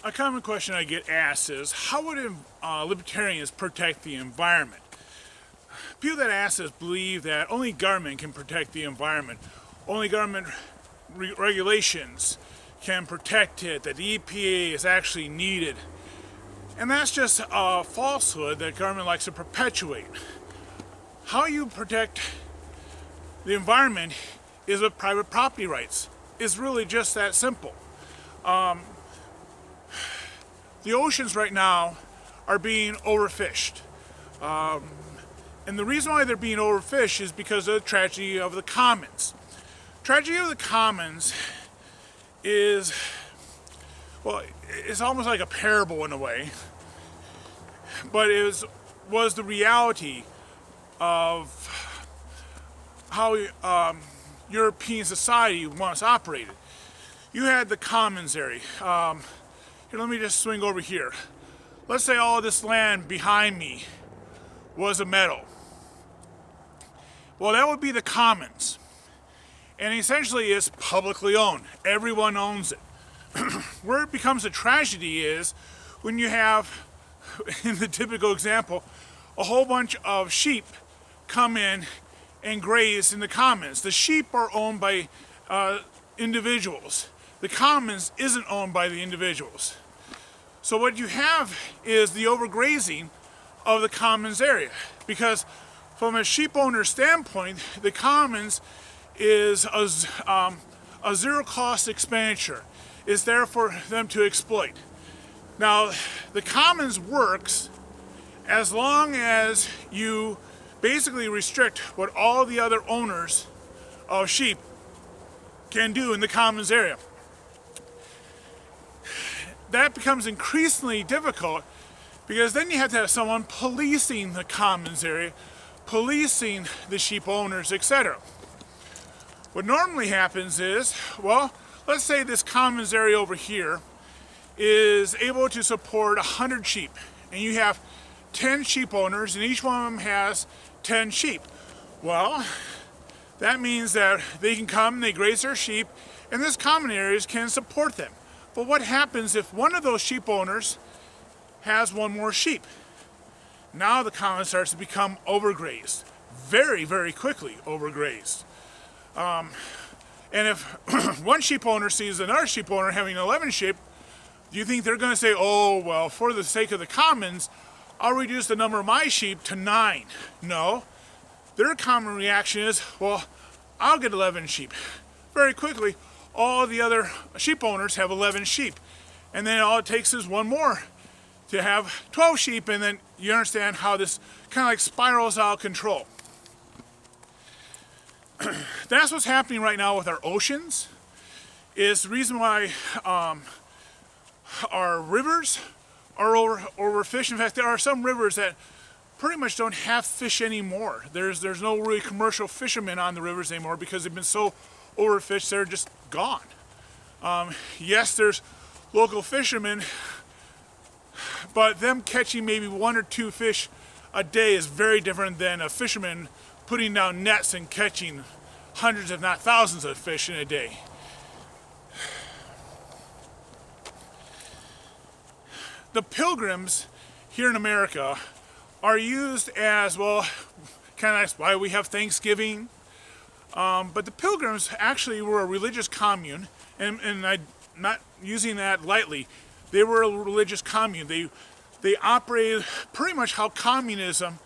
A common question I get asked is, how would libertarians protect the environment? People that ask this believe that only government can protect the environment. Only government regulations can protect it, that the EPA is actually needed. And that's just a falsehood that government likes to perpetuate. How you protect the environment is with private property rights. It's really just that simple. The oceans right now are being overfished. And the reason why they're being overfished is because of the tragedy of the commons. Tragedy of the commons is, well, it's almost like a parable in a way, but it was the reality of how European society once operated. You had the commons area. Here, let me just swing over here. Let's say all this land behind me was a meadow. Well, that would be the commons. And essentially it's publicly owned. Everyone owns it. Where it becomes a tragedy is when you have, in the typical example, a whole bunch of sheep come in and graze in the commons. The sheep are owned by individuals. The commons isn't owned by the individuals. So what you have is the overgrazing of the commons area, because from a sheep owner standpoint, the commons is a zero cost expenditure. It's there for them to exploit. Now, the commons works as long as you basically restrict what all the other owners of sheep can do in the commons area. That becomes increasingly difficult because then you have to have someone policing the commons area, policing the sheep owners, etc. What normally happens is, well, let's say this commons area over here is able to support 100 sheep, and you have 10 sheep owners, and each one of them has 10 sheep. Well, that means that they can come, they graze their sheep, and this common areas can support them. But what happens if one of those sheep owners has one more sheep? Now the common starts to become overgrazed. Very, very quickly overgrazed. And if one sheep owner sees another sheep owner having 11 sheep, do you think they're going to say, oh, well, for the sake of the commons, I'll reduce the number of my sheep to 9? No. Their common reaction is, well, I'll get 11 sheep. Very quickly, all the other sheep owners have 11 sheep. And then all it takes is one more to have 12 sheep, and then you understand how this kind of like spirals out of control. That's what's happening right now with our oceans. Is the reason why our rivers are overfished. In fact, there are some rivers that pretty much don't have fish anymore. There's no really commercial fishermen on the rivers anymore because they've been so overfished, they're just gone. Yes, there's local fishermen, but them catching maybe 1 or 2 fish a day is very different than a fisherman putting down nets and catching hundreds if not thousands of fish in a day. The Pilgrims here in America are used as, well, kind of that's why we have Thanksgiving. But the Pilgrims actually were a religious commune, and I'm not using that lightly. They were a religious commune. They operated pretty much how communism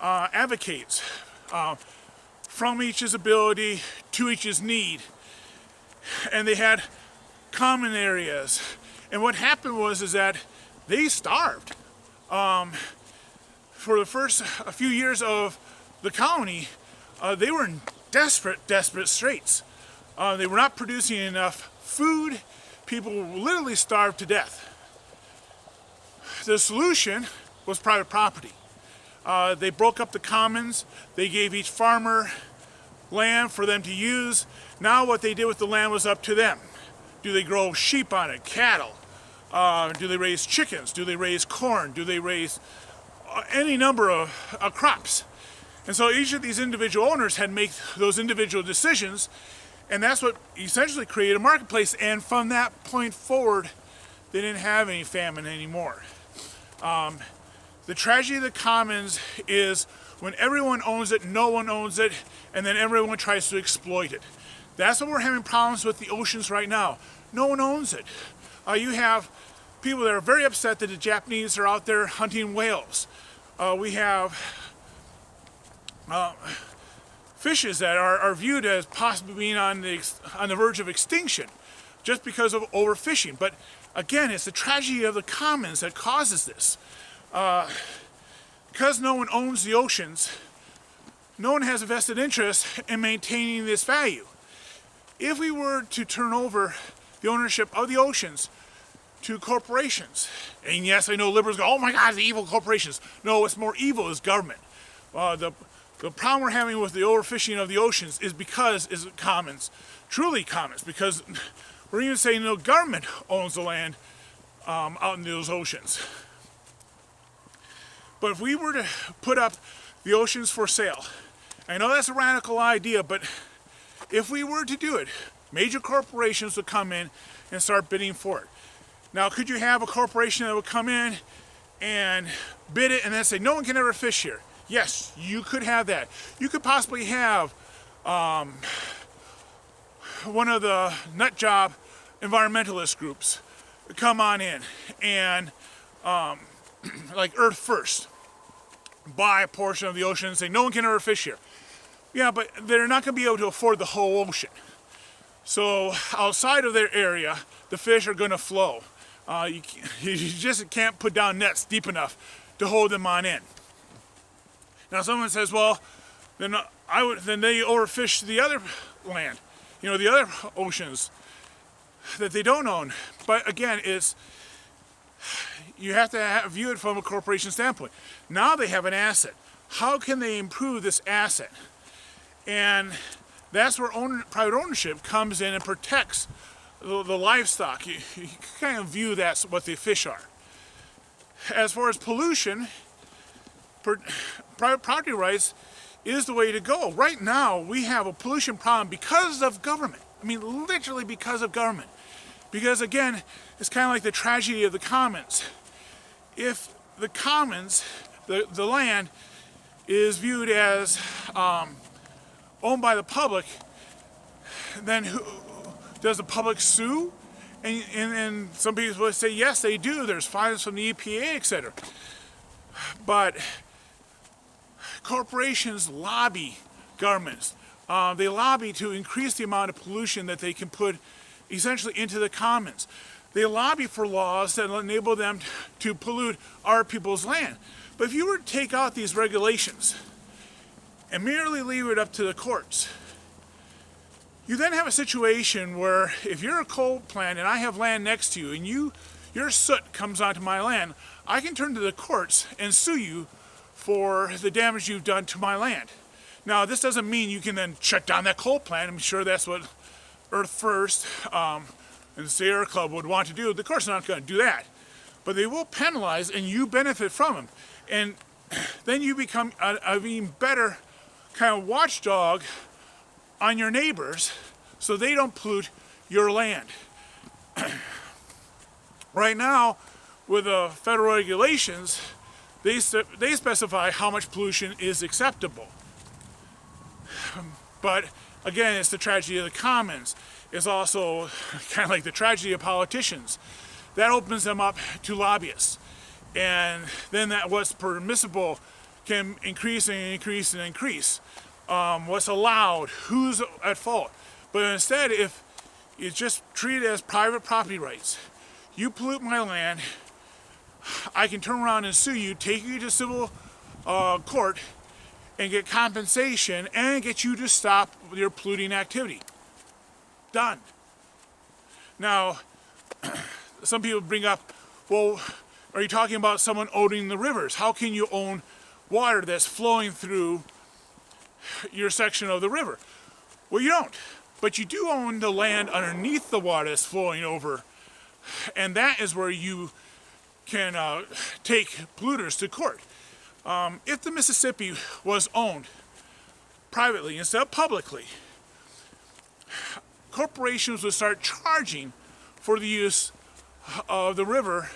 advocates. From each's ability to each's need. And they had common areas. And what happened was that they starved. For the first a few years of the colony, they were in desperate straits. They were not producing enough food. People literally starved to death. The solution was private property. They broke up the commons. They gave each farmer land for them to use. Now what they did with the land was up to them. Do they grow sheep on it, cattle? Do they raise chickens? Do they raise corn? Do they raise any number of crops? And so each of these individual owners had to make those individual decisions, and that's what essentially created a marketplace. And from that point forward, they didn't have any famine anymore. The tragedy of the commons is when everyone owns it, no one owns it, and then everyone tries to exploit it. That's what we're having problems with the oceans right now. No one owns it. You have people that are very upset that the Japanese are out there hunting whales. We have fishes that are viewed as possibly being on the verge of extinction just because of overfishing. But again, it's the tragedy of the commons that causes this. Because no one owns the oceans, no one has a vested interest in maintaining this value. If we were to turn over the ownership of the oceans to corporations, and yes, I know liberals go, oh my God, the evil corporations. No, what's more evil is government. The problem we're having with the overfishing of the oceans is because it's commons, truly commons, because we're even saying no, government owns the land out in those oceans. But if we were to put up the oceans for sale, I know that's a radical idea, but if we were to do it, major corporations would come in and start bidding for it. Now, could you have a corporation that would come in and bid it and then say, no one can ever fish here? Yes, you could have that. You could possibly have one of the nut job environmentalist groups come on in and like Earth First, buy a portion of the ocean and say, no one can ever fish here. Yeah, but they're not going to be able to afford the whole ocean. So outside of their area, the fish are going to flow. You just can't put down nets deep enough to hold them on in. Now someone says, well, then they overfish the other land, the other oceans that they don't own. But again, you have to view it from a corporation standpoint. Now they have an asset. How can they improve this asset? And that's where private ownership comes in and protects the livestock. You kind of view that's what the fish are. As far as pollution, private property rights is the way to go. Right now, we have a pollution problem because of government. I mean, literally because of government. Because again, it's kind of like the tragedy of the commons. If the commons, the land, is viewed as owned by the public, then does the public sue? And some people will say, yes, they do. There's fines from the EPA, etc. But corporations lobby governments. They lobby to increase the amount of pollution that they can put essentially into the commons. They lobby for laws that enable them to pollute our people's land. But if you were to take out these regulations and merely leave it up to the courts, you then have a situation where if you're a coal plant and I have land next to you and your soot comes onto my land, I can turn to the courts and sue you for the damage you've done to my land. Now, this doesn't mean you can then shut down that coal plant. I'm sure that's what Earth First and the Sierra Club would want to do. The courts are not going to do that. But they will penalize and you benefit from them. And then you become an even better kind of watchdog on your neighbors so they don't pollute your land. Right now, with the federal regulations, they specify how much pollution is acceptable. But again, it's the tragedy of the commons. It's also kind of like the tragedy of politicians. That opens them up to lobbyists. And then what's permissible can increase and increase and increase. What's allowed, who's at fault. But instead, if it's just treated as private property rights, you pollute my land, I can turn around and sue you, take you to civil court, and get compensation and get you to stop your polluting activity. Done. Now, some people bring up, well, are you talking about someone owning the rivers? How can you own water that's flowing through your section of the river? Well, you don't. But you do own the land underneath the water that's flowing over. And that is where you can take polluters to court. If the Mississippi was owned privately instead of publicly, corporations would start charging for the use of the river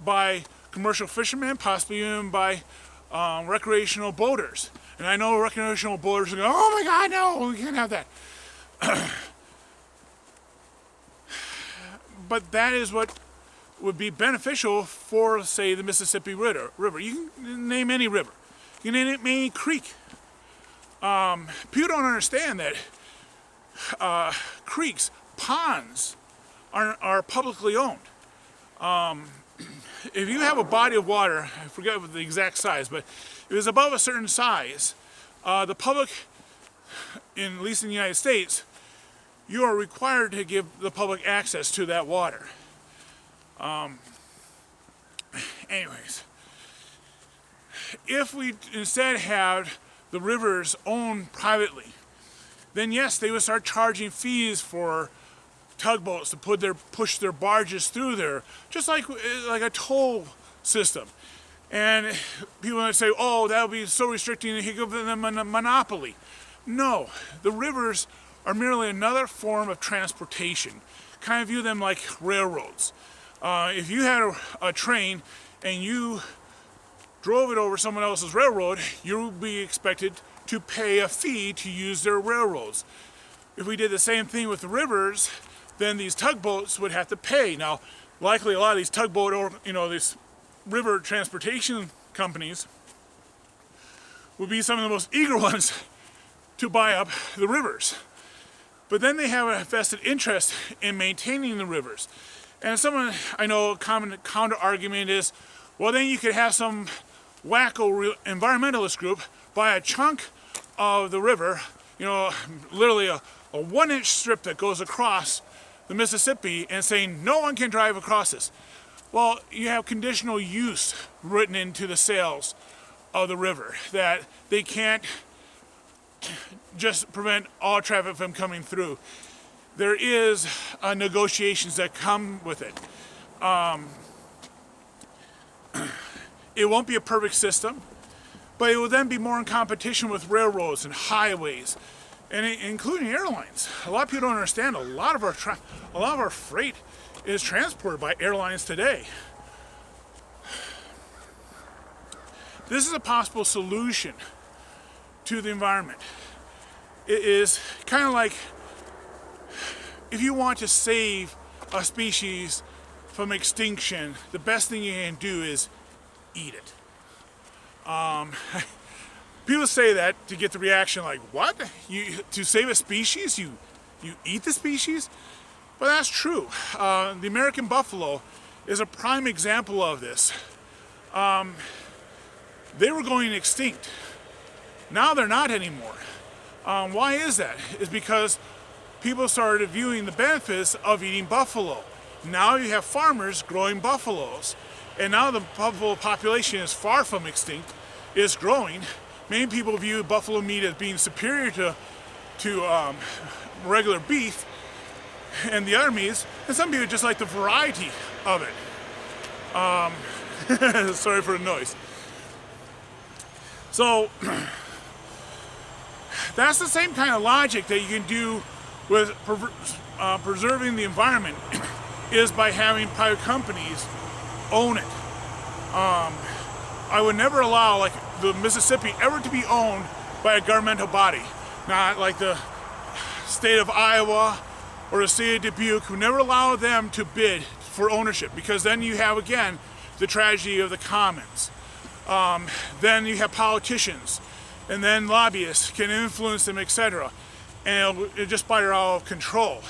by commercial fishermen, possibly even by recreational boaters. And I know recreational boaters are going, oh my God, no, we can't have that. But that is what would be beneficial for, say, the Mississippi River. You can name any river. You can name any creek. People don't understand that creeks, ponds are publicly owned. If you have a body of water, I forget the exact size, but if it's above a certain size, the public, at least in the United States, you are required to give the public access to that water. Anyways, if we instead had the rivers owned privately, then yes, they would start charging fees for tugboats to push their barges through there, just like a toll system. And people might say, oh, that would be so restricting, you give them a monopoly. No, the rivers are merely another form of transportation. Kind of view them like railroads. If you had a train and you drove it over someone else's railroad, you would be expected to pay a fee to use their railroads. If we did the same thing with the rivers, then these tugboats would have to pay. Now, likely a lot of these tugboat or these river transportation companies would be some of the most eager ones to buy up the rivers. But then they have a vested interest in maintaining the rivers. And someone I know, a common counter argument is, well, then you could have some wacko environmentalist group buy a chunk of the river, literally a 1-inch strip that goes across the Mississippi, and saying no one can drive across this. Well, you have conditional use written into the sales of the river, that they can't just prevent all traffic from coming through. There is negotiations that come with it. It won't be a perfect system, but it will then be more in competition with railroads and highways, and including airlines. A lot of people don't understand. A lot of our freight is transported by airlines today. This is a possible solution to the environment. It is kind of like if you want to save a species from extinction, the best thing you can do is eat it. People say that to get the reaction like, what? To save a species, you eat the species? But that's true. The American buffalo is a prime example of this. They were going extinct. Now they're not anymore. Why is that? It's because people started viewing the benefits of eating buffalo. Now you have farmers growing buffaloes. And now the buffalo population is far from extinct. It's growing. Many people view buffalo meat as being superior to regular beef and the other meats. And some people just like the variety of it. Sorry for the noise. So that's the same kind of logic that you can do with preserving the environment is by having private companies own it. I would never allow the Mississippi ever to be owned by a governmental body, not like the state of Iowa or the state of Dubuque, who never allow them to bid for ownership, because then you have again the tragedy of the commons. Then you have politicians, and then lobbyists can influence them, etc. And it'll just spiral out of control.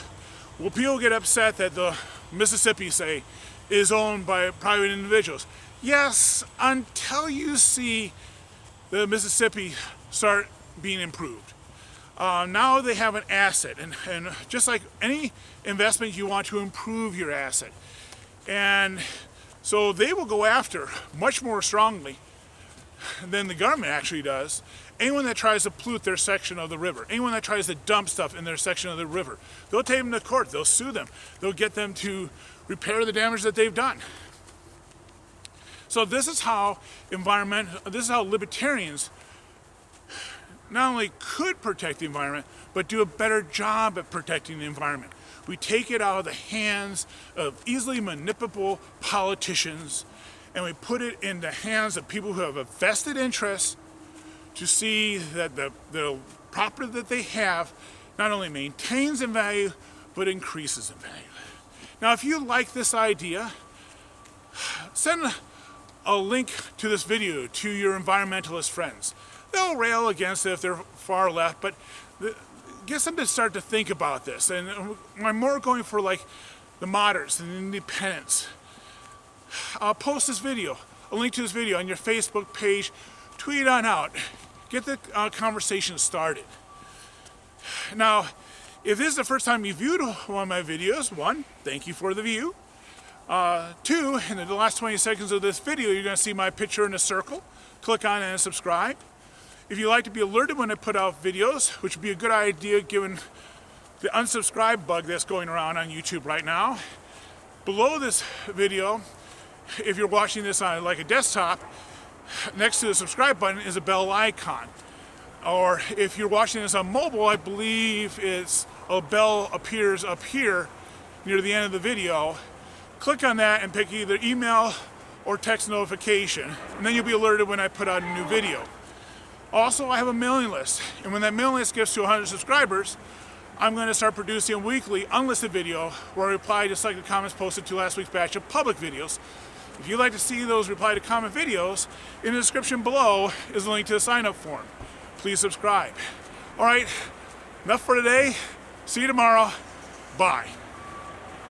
Well, people get upset that the Mississippi, say, is owned by private individuals. Yes, until you see the Mississippi start being improved. Now they have an asset, and just like any investment, you want to improve your asset. And so they will go after much more strongly than the government actually does anyone that tries to pollute their section of the river, anyone that tries to dump stuff in their section of the river. They'll take them to court, they'll sue them, they'll get them to repair the damage that they've done. So this is how libertarians not only could protect the environment, but do a better job at protecting the environment. We take it out of the hands of easily manipulable politicians and we put it in the hands of people who have a vested interest to see that the property that they have not only maintains in value, but increases in value. Now, if you like this idea, send a link to this video to your environmentalist friends. They'll rail against it if they're far left, but get them to start to think about this. And I'm more going for like the moderates and the independents. I'll post this video, a link to this video on your Facebook page. Tweet it on out. Get the conversation started. Now, if this is the first time you viewed one of my videos, one, thank you for the view. Two, in the last 20 seconds of this video, you're going to see my picture in a circle. Click on it and subscribe. If you'd like to be alerted when I put out videos, which would be a good idea given the unsubscribe bug that's going around on YouTube right now, below this video, if you're watching this on like a desktop, next to the subscribe button is a bell icon. Or if you're watching this on mobile, I believe it's a bell appears up here near the end of the video. Click on that and pick either email or text notification, and then you'll be alerted when I put out a new video. Also, I have a mailing list, and when that mailing list gets to 100 subscribers, I'm going to start producing a weekly unlisted video where I reply to selected comments posted to last week's batch of public videos. If you'd like to see those reply to comment videos, in the description below is a link to the sign-up form. Please subscribe. All right, enough for today. See you tomorrow. Bye.